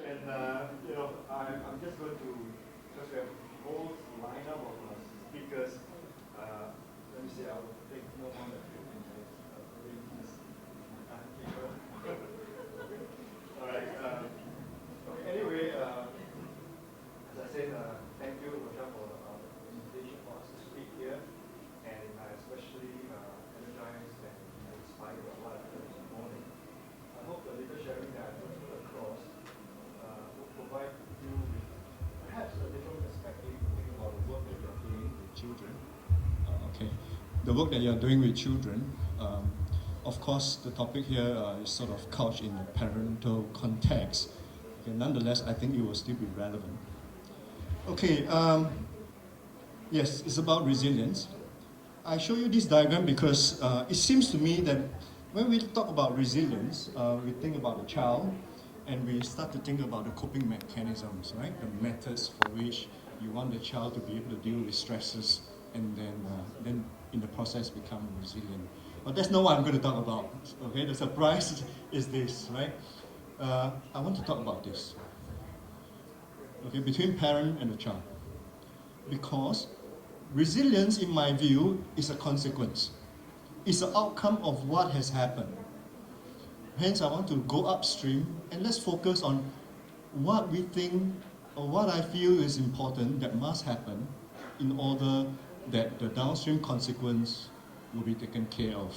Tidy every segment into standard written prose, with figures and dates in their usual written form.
And I'm just going to, because we have a whole lineup of speakers. Let me see, I will take no more than 15 minutes. All right. Okay, anyway, as I said, thank you, Roger, for the invitation for us to speak here. And I especially energized and inspired by what I heard this morning. I hope the little sharing that I put across will provide you with perhaps a different perspective to think about the work that you're doing with children. Okay. The work that you're doing with children, of course, the topic here is sort of couched in a parental context. Okay, nonetheless, I think it will still be relevant. Okay, yes, it's about resilience. I show you this diagram because it seems to me that when we talk about resilience, we think about the child and we start to think about the coping mechanisms, right? The methods for which you want the child to be able to deal with stresses and then in the process become resilient. But that's not what I'm going to talk about, okay? The surprise is this, right? I want to talk about this, okay, between parent and the child. Because resilience, in my view, is a consequence. It's the outcome of what has happened. Hence, I want to go upstream and let's focus on what we think or what I feel is important that must happen in order that the downstream consequence will be taken care of.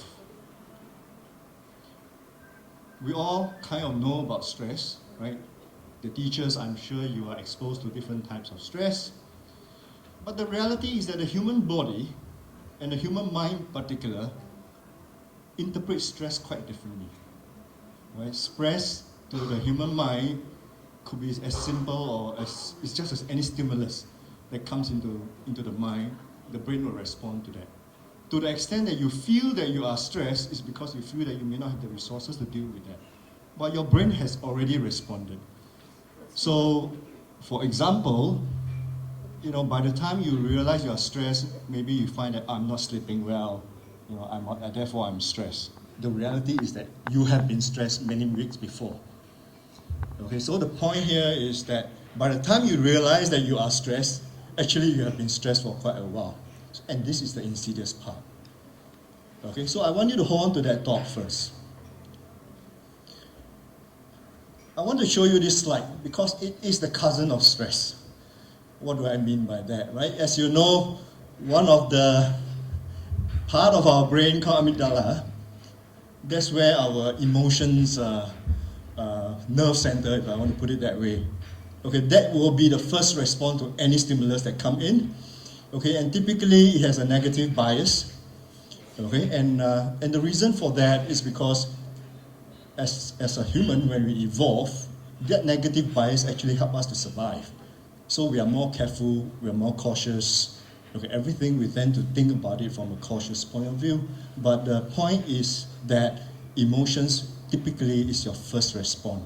We all kind of know about stress, right? The teachers, I'm sure you are exposed to different types of stress. But the reality is that the human body and the human mind in particular interpret stress quite differently. Right? Stress to the human mind could be as simple or as it's just as any stimulus that comes into the mind, the brain will respond to that. To the extent that you feel that you are stressed is because you feel that you may not have the resources to deal with that. But your brain has already responded. So, for example, by the time you realize you are stressed, maybe you find that I'm not sleeping well, therefore I'm stressed. The reality is that you have been stressed many weeks before. Okay, so the point here is that by the time you realize that you are stressed, actually you have been stressed for quite a while. And this is the insidious part. Okay, so I want you to hold on to that thought first. I want to show you this slide because it is the cousin of stress. What do I mean by that, right? As you know, one of the part of our brain called amygdala, that's where our emotions nerve center, if I want to put it that way. Okay, that will be the first response to any stimulus that come in. Okay, and typically it has a negative bias. Okay, and the reason for that is because as a human, when we evolve, that negative bias actually helps us to survive. So we are more careful, we are more cautious. Okay, everything we tend to think about it from a cautious point of view. But the point is that emotions typically is your first response.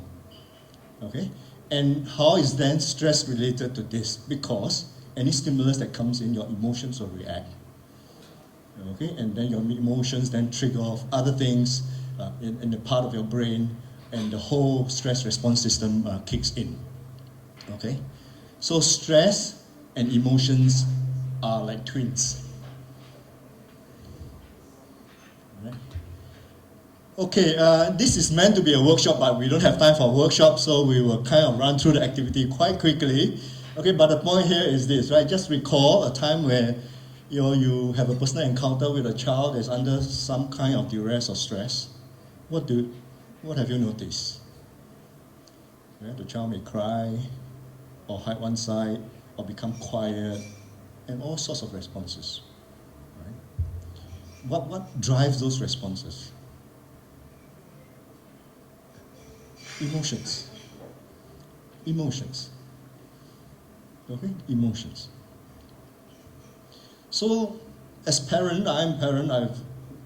Okay, and how is then stress related to this? Because any stimulus that comes in, your emotions will react. Okay, and then your emotions then trigger off other things in the part of your brain, and the whole stress response system kicks in. Okay, so stress and emotions are like twins. Right. Okay, this is meant to be a workshop, but we don't have time for a workshop, so we will kind of run through the activity quite quickly. Okay, but the point here is this, right? Just recall a time where you have a personal encounter with a child that's under some kind of duress or stress. What have you noticed? Right? The child may cry, or hide one side, or become quiet, and all sorts of responses. Right? What drives those responses? Emotions. Okay? Emotions. So, as parent, I'm parent, I have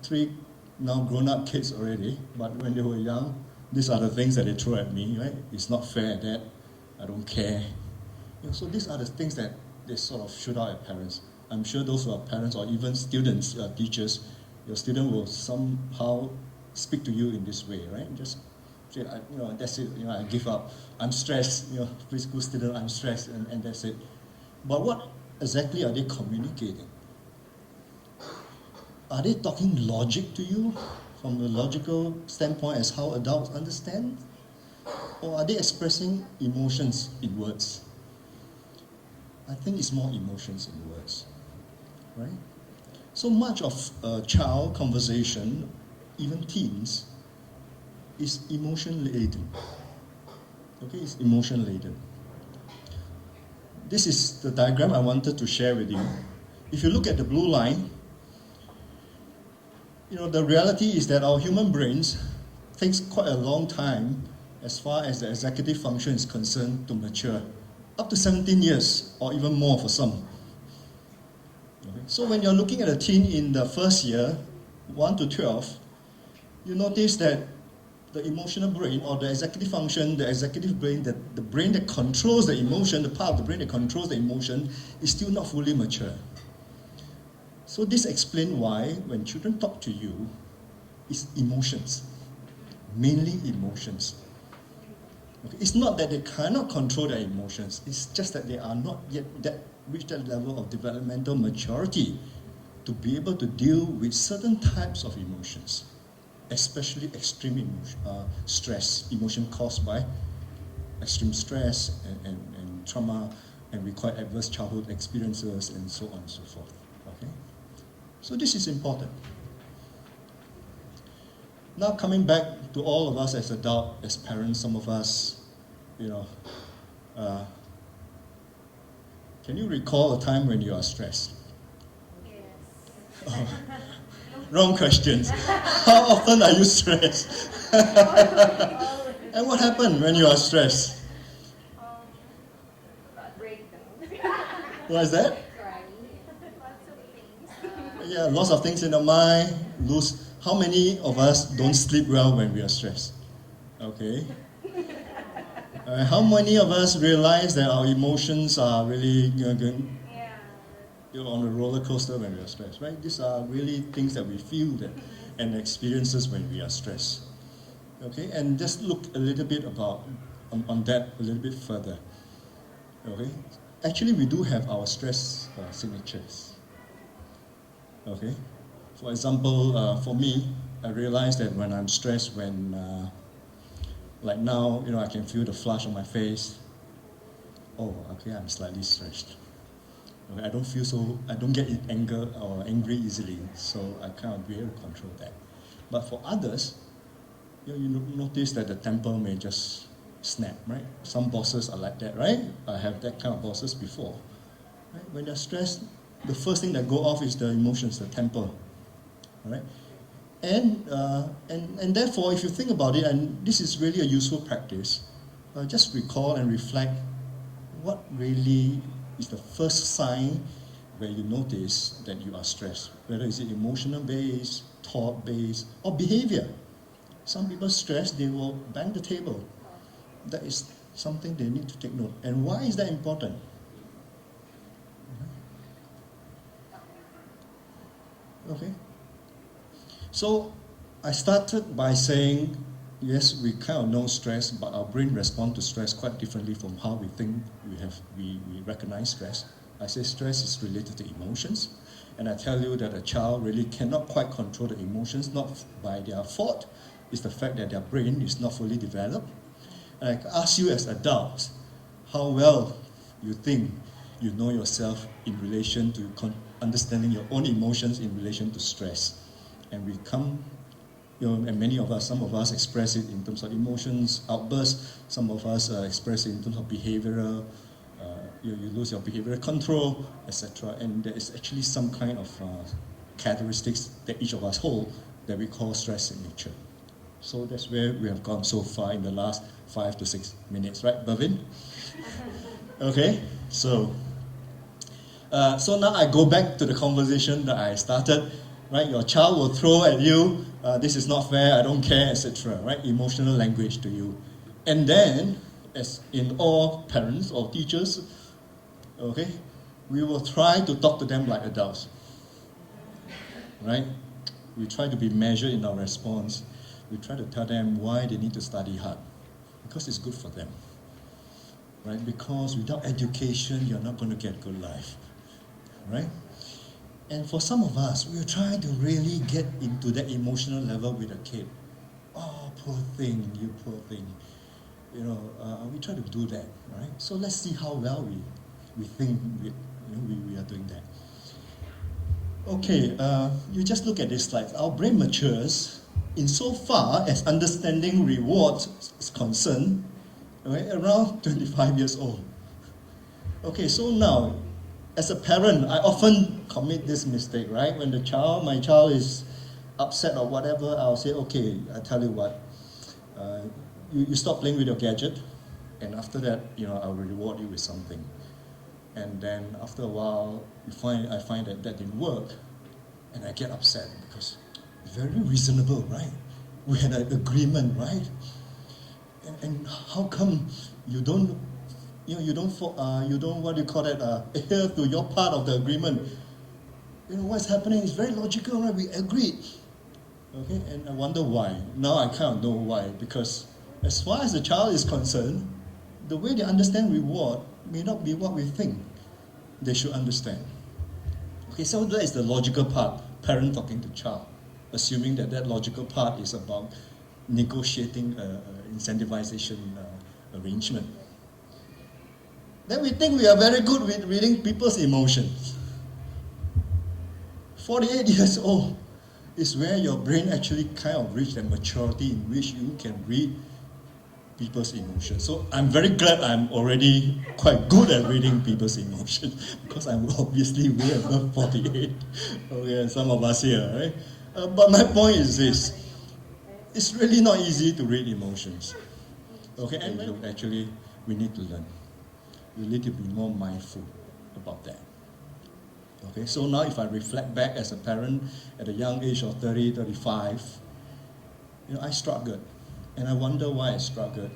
3 now grown-up kids already, but when they were young, these are the things that they throw at me, right? It's not fair, Dad. I don't care. So these are the things that they sort of shoot out at parents. I'm sure those who are parents or even students, teachers, your student will somehow speak to you in this way, right? Just say, that's it, I give up. I'm stressed, preschool student, I'm stressed, and that's it. But what exactly are they communicating? Are they talking logic to you from a logical standpoint as how adults understand? Or are they expressing emotions in words? I think it's more emotions in words, right? So much of a child conversation, even teens, is emotion laden. Okay, it's emotion laden. This is the diagram I wanted to share with you. If you look at the blue line, the reality is that our human brains takes quite a long time as far as the executive function is concerned to mature, up to 17 years or even more for some. Okay. So when you're looking at a teen in the first year, 1 to 12, you notice that the emotional brain or the executive function, the executive brain, the brain that controls the emotion, the part of the brain that controls the emotion is still not fully mature. So this explains why when children talk to you, it's emotions, mainly emotions. Okay. It's not that they cannot control their emotions, it's just that they are not yet reached that level of developmental maturity to be able to deal with certain types of emotions, especially extreme stress, emotion caused by extreme stress and trauma and require adverse childhood experiences and so on and so forth. Okay? So this is important. Now coming back to all of us as adults, as parents, some of us, can you recall a time when you are stressed? Yes. Wrong questions. How often are you stressed? And what happened when you are stressed? Breakdown. What is that? Crying. Lots of things. Yeah, lots of things in the mind. How many of us don't sleep well when we are stressed? Okay. How many of us realize that our emotions are really on a roller coaster when we are stressed, right? These are really things that we feel and experiences when we are stressed. Okay, and just look a little bit on that a little bit further. Okay, actually we do have our stress signatures. Okay, for example, for me, I realize that when I'm stressed, like now, I can feel the flush on my face. Oh, okay, I'm slightly stressed. Okay, I don't get anger or angry easily, so I can't be able to control that. But for others, you notice that the temper may just snap, right? Some bosses are like that, right? I have that kind of bosses before. Right? When they're stressed, the first thing that go off is the emotions, the temper, all right? And therefore, if you think about it, and this is really a useful practice, just recall and reflect what really is the first sign where you notice that you are stressed, whether it's emotional based, thought based, or behavior. Some people stressed, they will bang the table. That is something they need to take note. And why is that important? Okay. So I started by saying, yes, we kind of know stress, but our brain responds to stress quite differently from how we think we recognize stress. I say stress is related to emotions, and I tell you that a child really cannot quite control the emotions, not by their fault. It's the fact that their brain is not fully developed. And I ask you as adults, how well you think you know yourself in relation to understanding your own emotions in relation to stress. And we come, and many of us, some of us express it in terms of emotions, outbursts, some of us express it in terms of behavioral, you lose your behavioral control, etc. And there is actually some kind of characteristics that each of us hold that we call stress signature. So that's where we have gone so far in the last 5 to 6 minutes, right, Bhavin? Okay, so now I go back to the conversation that I started, right? Your child will throw at you, this is not fair, I don't care, etc., right? Emotional language to you. And then, as in all parents or teachers, okay, we will try to talk to them like adults, right? We try to be measured in our response. we try to tell them why they need to study hard. Because it's good for them. Right? Because without education, you're not going to get a good life. Right? And for some of us, we're trying to really get into that emotional level with a kid. Oh, poor thing, you poor thing. We try to do that, right? So let's see how well we think we are doing that. Okay, you just look at this slide. Our brain matures insofar as understanding reward is concerned, right, around 25 years old. Okay, so now, as a parent, I often commit this mistake, right? When my child is upset or whatever, I'll say, okay, I tell you what, you stop playing with your gadget, and after that, I'll reward you with something. And then after a while, I find that didn't work, and I get upset because it's very reasonable, right? We had an agreement, right? And how come you don't what do you call that? Adhere to your part of the agreement? What's happening is very logical, right? We agreed. Okay, and I wonder why. Now I kind of know why. Because as far as the child is concerned, the way they understand reward may not be what we think they should understand. Okay, so that is the logical part, parent talking to child, assuming that logical part is about negotiating incentivization arrangement. Then we think we are very good with reading people's emotions. 48 years old is where your brain actually kind of reached a maturity in which you can read people's emotions. So I'm very glad I'm already quite good at reading people's emotions because I'm obviously way above 48. Okay, and some of us here, right? But my point is this: it's really not easy to read emotions. Okay, and actually we need to learn. We need to be more mindful about that. Okay, so now if I reflect back as a parent at a young age of 30, 35, I struggled. And I wonder why I struggled.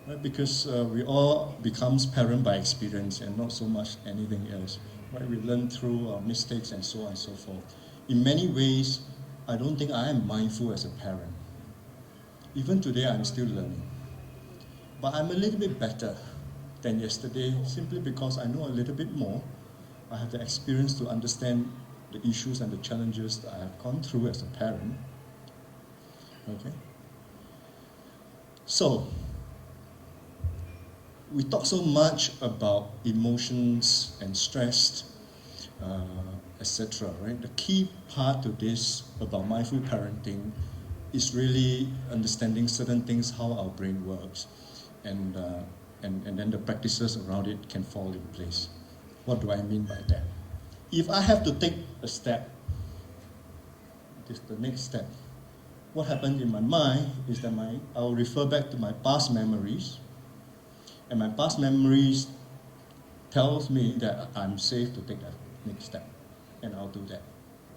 Right? Because we all becomes parent by experience and not so much anything else. Right? We learn through our mistakes and so on and so forth. In many ways, I don't think I am mindful as a parent. Even today, I'm still learning. But I'm a little bit better than yesterday simply because I know a little bit more. I have the experience to understand the issues and the challenges that I have gone through as a parent. Okay? So, we talk so much about emotions and stress, etc. Right? The key part to this about mindful parenting is really understanding certain things, how our brain works, and then the practices around it can fall in place. What do I mean by that? If I have to take a step, this is the next step. What happens in my mind is that I'll refer back to my past memories, and my past memories tells me that I'm safe to take that next step, and I'll do that.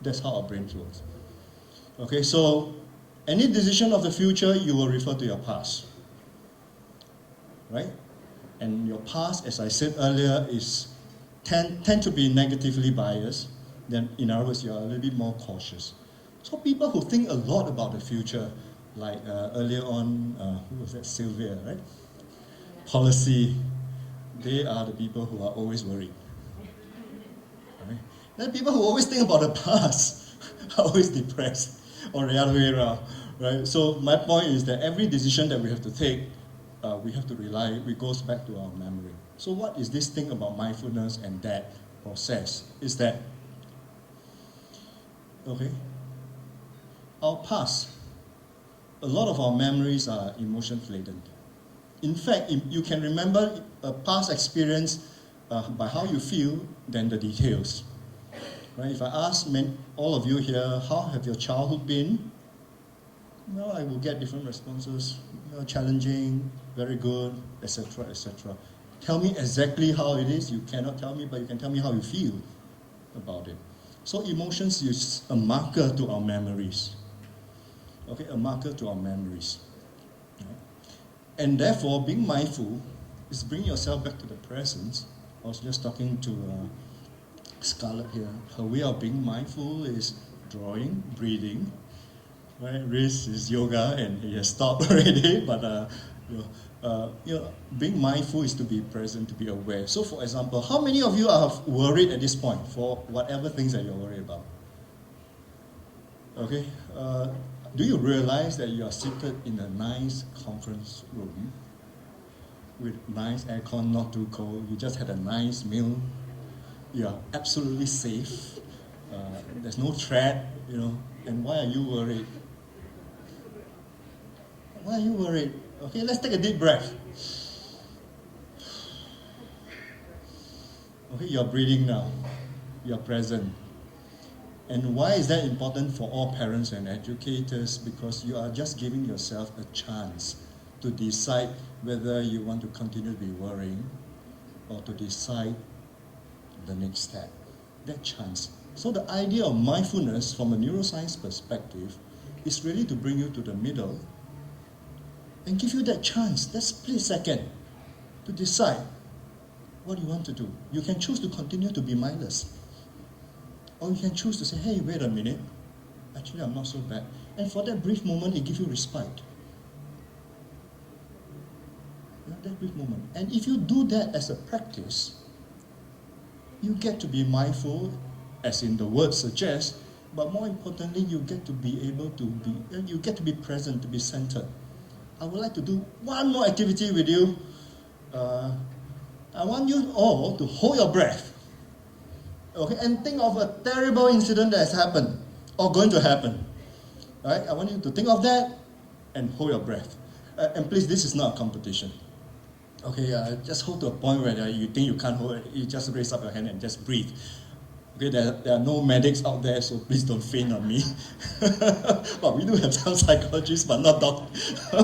That's how our brain works. Okay, so any decision of the future, you will refer to your past, right? And your past, as I said earlier, tend to be negatively biased. Then, in other words, you are a little bit more cautious. So people who think a lot about the future, like earlier on, who was that? Sylvia, right? Policy, they are the people who are always worried. Right? Then people who always think about the past are always depressed, or the other way around, right? So my point is that every decision that we have to take, we have to it goes back to our memory. So what is this thing about mindfulness and that process? Is that, okay, our past, a lot of our memories are emotion-laden. In fact, you can remember a past experience by how you feel than the details. Right? If I ask all of you here, how have your childhood been? Well, I will get different responses. Challenging, very good, etc., etc. Tell me exactly how it is. You cannot tell me, but you can tell me how you feel about it. So emotions is a marker to our memories. Okay, a marker to our memories. And therefore, being mindful is bringing yourself back to the present. I was just talking to Scarlett here. Her way of being mindful is drawing, breathing, right? Riz is yoga and he has stopped already, but being mindful is to be present, to be aware. So for example, how many of you are worried at this point for whatever things that you're worried about? Okay, do you realize that you are seated in a nice conference room with nice aircon, not too cold, you just had a nice meal, you are absolutely safe, there's no threat, and why are you worried? Why are you worried? Okay, let's take a deep breath. Okay, you're breathing now. You're present. And why is that important for all parents and educators? Because you are just giving yourself a chance to decide whether you want to continue to be worrying or to decide the next step. That chance. So the idea of mindfulness from a neuroscience perspective is really to bring you to the middle and give you that chance, that split second, to decide what you want to do. You can choose to continue to be mindless. Or you can choose to say, hey, wait a minute, actually I'm not so bad. And for that brief moment, it gives you respite. That brief moment. And if you do that as a practice, you get to be mindful, as in the word suggests, but more importantly, you get to be present, to be centered. I would like to do one more activity with you. I want you all to hold your breath. Okay, and think of a terrible incident that has happened or going to happen. Right? I want you to think of that and hold your breath. And please, this is not a competition. Okay, just hold to a point where you think you can't hold it. You just raise up your hand and just breathe. Okay, there are no medics out there, so please don't faint on me. But we do have some psychologists, but not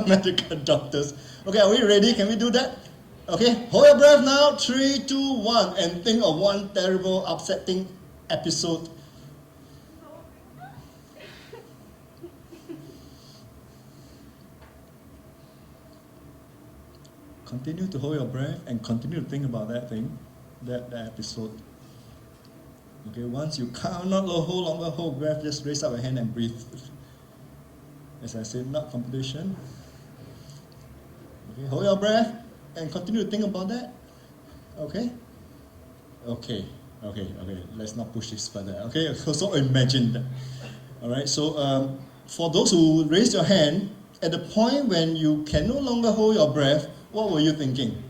medical doctors. Okay, are we ready? Can we do that? Okay, hold your breath now. 3, 2, 1, and think of one terrible, upsetting episode. Continue to hold your breath and continue to think about that thing, that episode. Okay, once you cannot longer hold breath, just raise up your hand and breathe. As I said, not competition. Okay, hold your breath and continue to think about that. Okay? Okay. Let's not push this further. Okay, so imagine that. Alright, so for those who raised your hand, at the point when you can no longer hold your breath, what were you thinking?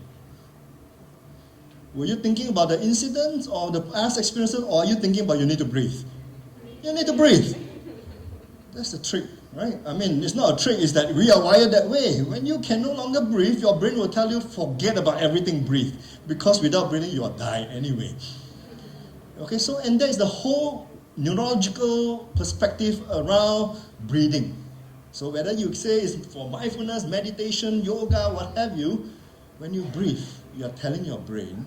Were you thinking about the incidents or the past experiences, or are you thinking about you need to breathe? You need to breathe. That's the trick, right? I mean, it's not a trick, it's that we are wired that way. When you can no longer breathe, your brain will tell you, forget about everything, breathe. Because without breathing, you will die anyway. Okay, so, and that is the whole neurological perspective around breathing. So whether you say it's for mindfulness, meditation, yoga, what have you, when you breathe, you are telling your brain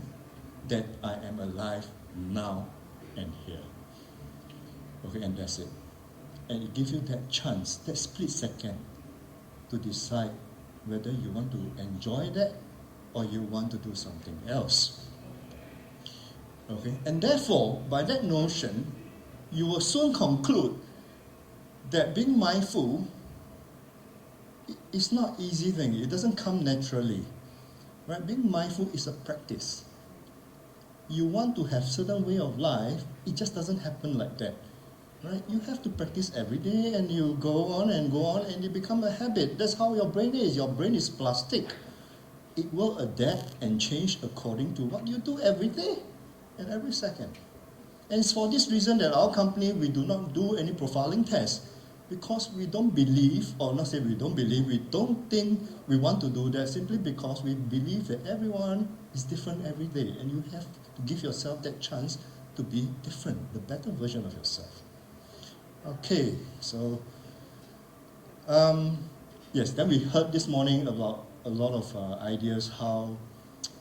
that I am alive now and here. Okay, and that's it. And it gives you that chance, that split second, to decide whether you want to enjoy that or you want to do something else. Okay, and therefore, by that notion, you will soon conclude that being mindful is not an easy thing. It doesn't come naturally. Right? Being mindful is a practice. You want to have certain way of life, it just doesn't happen like that. Right? You have to practice every day, and you go on, and it becomes a habit. That's how your brain is. Your brain is plastic. It will adapt and change according to what you do every day and every second. And it's for this reason that our company, we do not do any profiling tests. Because we don't believe, or not say we don't believe, we don't think we want to do that, simply because we believe that everyone is different every day, and you have to give yourself that chance to be different, the better version of yourself. Okay, so yes, then we heard this morning about a lot of ideas how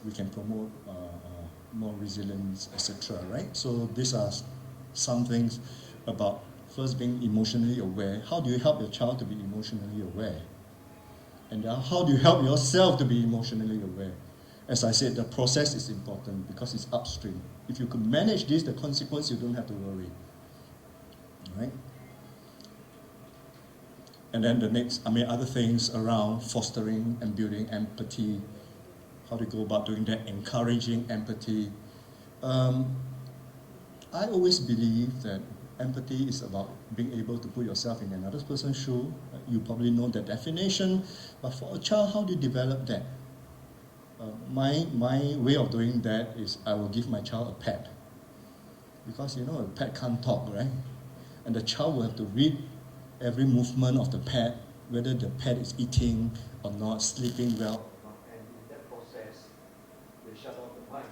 we can promote more resilience, etc. Right? So these are some things about first being emotionally aware. How do you help your child to be emotionally aware? And how do you help yourself to be emotionally aware? As I said, the process is important because it's upstream. If you could manage this, the consequence, you don't have to worry. Right? And then the next, other things around fostering and building empathy, how to go about doing that, encouraging empathy. I always believe that empathy is about being able to put yourself in another person's shoe. You probably know the definition, but for a child, how do you develop that? My way of doing that is I will give my child a pet. Because a pet can't talk, right? And the child will have to read every movement of the pet, whether the pet is eating or not, sleeping well. And in that process, they shut off the mic.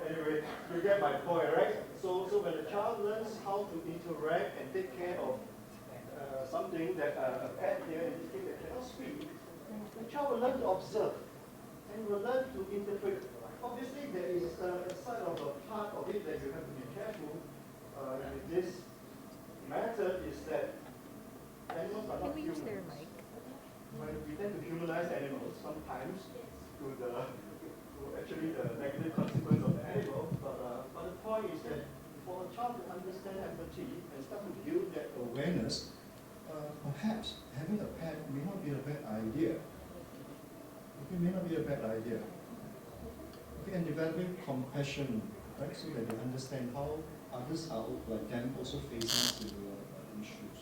Anyway, you get my point, right? So when the child learns how to interact and take care of something that a pet here, anything that cannot speak, the child will learn to observe and will learn to interpret. Obviously, there is a side of a part of it that you have to be careful with this matter is that animals are not humans. We tend to humanize animals sometimes to actually the negative consequence of the animal. But the point is that for a child to understand empathy and start to build that awareness, perhaps having a pet may not be a bad idea. It may not be a bad idea. Okay, and developing compassion, right, so that they understand how others are like them also facing similar issues.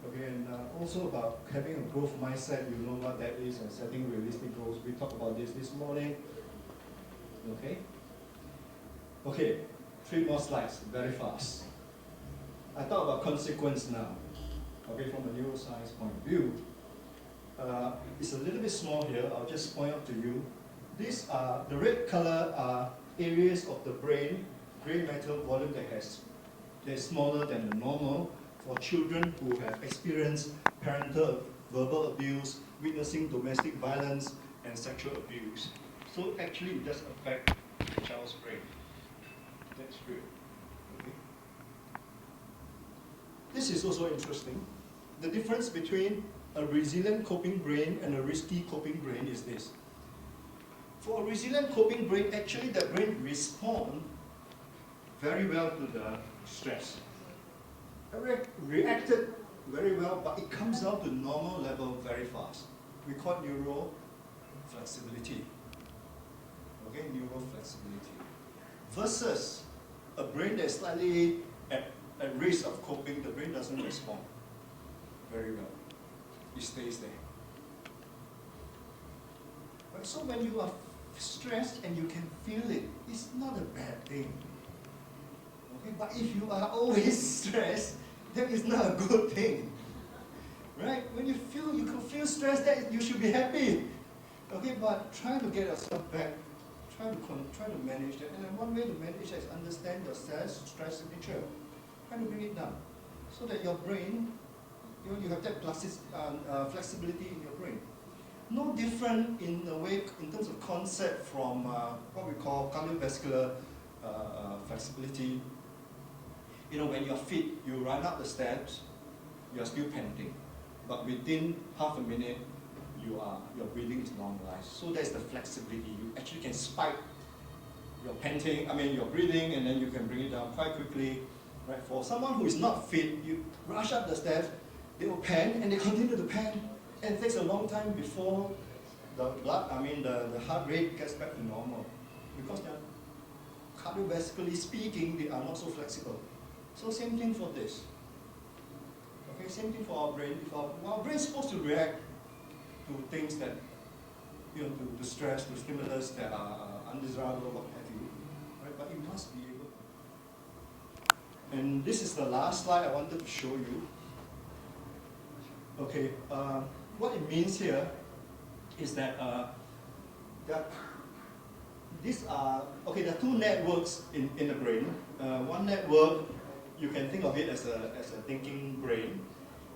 Okay, and also about having a growth mindset, you know what that is, and setting realistic goals. We talked about this morning. Okay? Okay, 3 more slides, very fast. I talk about consequence now. Okay, from a neuroscience point of view. It's a little bit small here, I'll just point out to you. These are, the red color are areas of the brain, gray matter volume that's smaller than the normal for children who have experienced parental verbal abuse, witnessing domestic violence, and sexual abuse. So actually it does affect the child's brain. That's true. Okay. This is also interesting. The difference between a resilient coping brain and a risky coping brain is this. For a resilient coping brain, actually the brain responds very well to the stress. It reacted very well, but it comes down to normal level very fast. We call it neural flexibility. Okay, neural flexibility. Versus a brain that's slightly at risk of coping, the brain doesn't respond very well. It stays there. Right, so when you are stressed and you can feel it, it's not a bad thing. Okay, but if you are always stressed, that is not a good thing. Right? When you can feel stressed, that you should be happy. Okay, but try to get yourself back. Try to manage that. And one way to manage that is understand your stress signature. Try to bring it down. So that your brain, you have that flexibility in your brain. No different in a way, in terms of concept from what we call cardiovascular flexibility. When you're fit, you run up the steps, you're still panting. But within half a minute, your breathing is normalized. So that's the flexibility. You actually can spike your your breathing, and then you can bring it down quite quickly. Right? For someone who is not fit, you rush up the steps, they will pant, and they continue to pant. And it takes a long time before the heart rate gets back to normal. Because cardiovascularly speaking, they are not so flexible. So same thing for this. Okay, same thing for our brain. If our brain is supposed to react to things that, to stress, to stimulus that are undesirable, what have you, right? But it must be able. And this is the last slide I wanted to show you. Okay, what it means here is that there are 2 networks in the brain. One network, you can think of it as a thinking brain,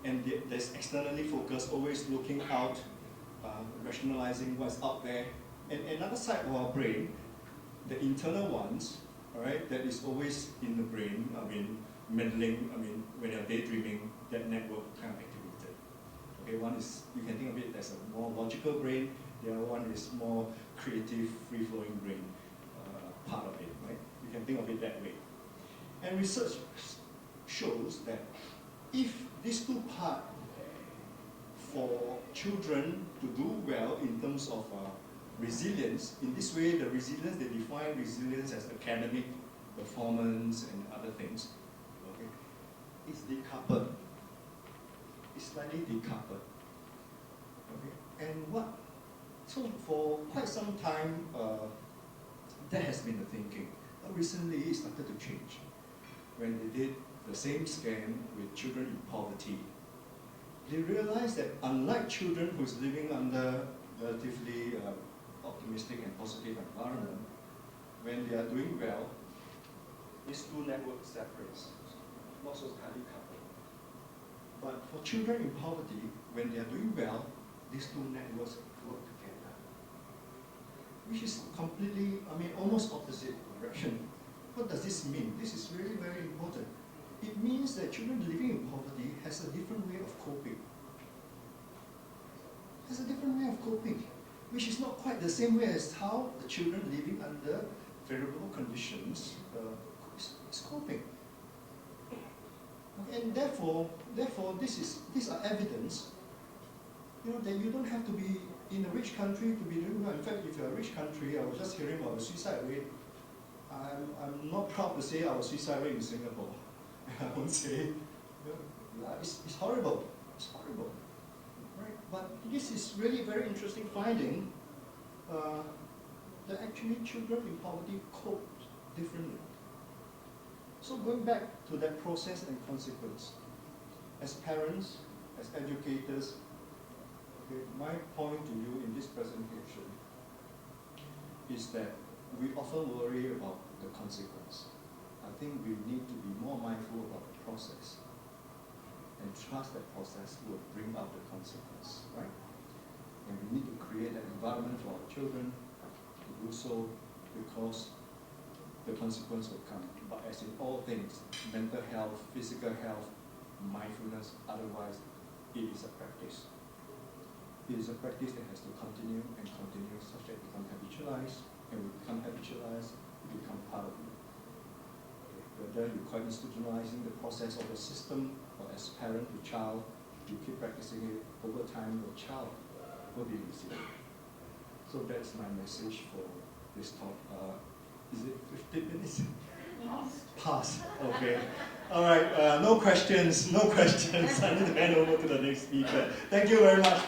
and that's externally focused, always looking out, rationalizing what's out there. And another side of our brain, the internal ones, all right, that is always in the brain. Meddling. When you're daydreaming, that network kind of activated. Okay, one is, you can think of it as a more logical brain. The other one is more creative, free-flowing brain part of it, right? You can think of it that way. And research shows that if these two parts for children to do well in terms of resilience, in this way the resilience, they define resilience as academic performance and other things, okay, it's decoupled. It's slightly decoupled. Okay? And so for quite some time, that has been the thinking. But recently it started to change. When they did the same scan with children in poverty, they realized that unlike children who's living under relatively optimistic and positive environment, when they are doing well, these two networks separate, not so tightly coupled. But for children in poverty, when they are doing well, these two networks work together, which is completely, almost opposite direction. What does this mean? This is really very important. It means that children living in poverty has a different way of coping. Has a different way of coping, which is not quite the same way as how the children living under favorable conditions is coping. And therefore, these are evidence, that you don't have to be in a rich country to be doing well. In fact, if you're a rich country, I was just hearing about the suicide rate. I'm not proud to say our suicide rate in Singapore. I won't say, it's horrible. It's horrible. Right? But this is really very interesting finding that actually children in poverty cope differently. So going back to that process and consequence, as parents, as educators, okay, my point to you in this presentation is that we often worry about the consequence. I think we need to be more mindful about the process and trust that process will bring out the consequence, right? And we need to create an environment for our children to do so, because the consequence will come. But as in all things, mental health, physical health, mindfulness, otherwise, it is a practice. It is a practice that has to continue and continue such that it becomes habitualized, and we become habitualized, it becomes part of you. Whether you quite institutionalizing the process of the system, or as parent to child, you keep practicing it over time, your child will be resilient. So that's my message for this talk. Is it 15 minutes? Pass. Okay. All right. No questions. No questions. I need to hand over to the next speaker. Thank you very much.